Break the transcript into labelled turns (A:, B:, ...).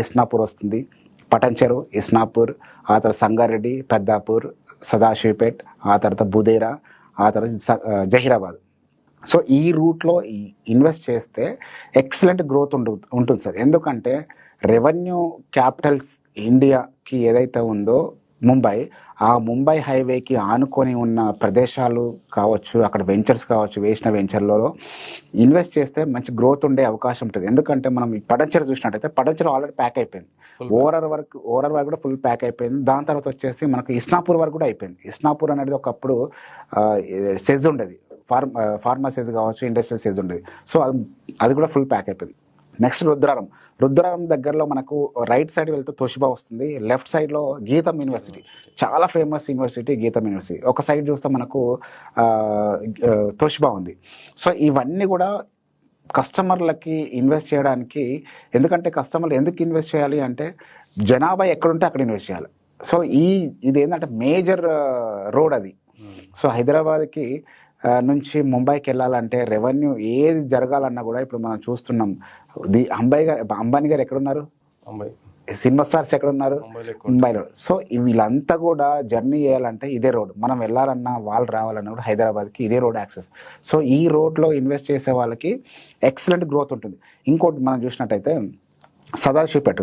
A: ఇస్నాపూర్ వస్తుంది, పటంచెరు, ఇస్నాపూర్, ఆ తర్వాత సంగారెడ్డి, పెద్దాపూర్, సదాశివపేట్, ఆ తర్వాత బుదేరా, ఆ తర్వాత జహీరాబాద్. సో ఈ రూట్లో ఇన్వెస్ట్ చేస్తే ఎక్సలెంట్ గ్రోత్ ఉంటుంది సార్. ఎందుకంటే రెవెన్యూ క్యాపిటల్స్ ఇండియాకి ఏదైతే ఉందో ముంబై, ఆ ముంబై హైవేకి ఆనుకొని ఉన్న ప్రదేశాలు కావచ్చు, అక్కడ వెంచర్స్ కావచ్చు, వేసిన వెంచర్లలో ఇన్వెస్ట్ చేస్తే మంచి గ్రోత్ ఉండే అవకాశం ఉంటుంది. ఎందుకంటే మనం ఈ పడంచెరు చూసినట్టయితే పడంచెరు ఆల్రెడీ ప్యాక్ అయిపోయింది, ఓవరాల్ వరకు కూడా ఫుల్ ప్యాక్ అయిపోయింది. దాని తర్వాత వచ్చేసి మనకు ఇస్నాపూర్ వరకు కూడా అయిపోయింది. ఇస్నాపూర్ అనేది ఒకప్పుడు సెజ్ ఉండేది, ఫార్మా సెజ్ కావచ్చు, ఇండస్ట్రియల్ సెజ్ ఉండేది. సో అది కూడా ఫుల్ ప్యాక్ అయిపోయింది. నెక్స్ట్ రుద్రారం దగ్గరలో మనకు రైట్ సైడ్ వెళ్తే తోషిబా వస్తుంది, లెఫ్ట్ సైడ్లో గీతం యూనివర్సిటీ, చాలా ఫేమస్ యూనివర్సిటీ గీతం యూనివర్సిటీ. ఒక సైడ్ చూస్తే మనకు తోషిబా ఉంది. సో ఇవన్నీ కూడా కస్టమర్లకి ఇన్వెస్ట్ చేయడానికి. ఎందుకంటే కస్టమర్లు ఎందుకు ఇన్వెస్ట్ చేయాలి అంటే జనాభా ఎక్కడుంటే అక్కడ ఇన్వెస్ట్ చేయాలి. సో ఇది ఏంటంటే మేజర్ రోడ్ అది. సో హైదరాబాద్కి నుంచి ముంబైకి వెళ్ళాలంటే రెవెన్యూ ఏది జరగాలన్నా కూడా ఇప్పుడు మనం చూస్తున్నాం. అంబానీ గారు ఎక్కడున్నారు, సినిమా స్టార్స్ ఎక్కడున్నారు, ముంబైలో. సో వీళ్ళంతా కూడా జర్నీ చేయాలంటే ఇదే రోడ్. మనం వెళ్ళాలన్నా వాళ్ళు రావాలన్నా కూడా హైదరాబాద్కి ఇదే రోడ్ యాక్సెస్. సో ఈ రోడ్లో ఇన్వెస్ట్ చేసే వాళ్ళకి ఎక్సలెంట్ గ్రోత్ ఉంటుంది. ఇంకోటి మనం చూసినట్టయితే సదాశివపేట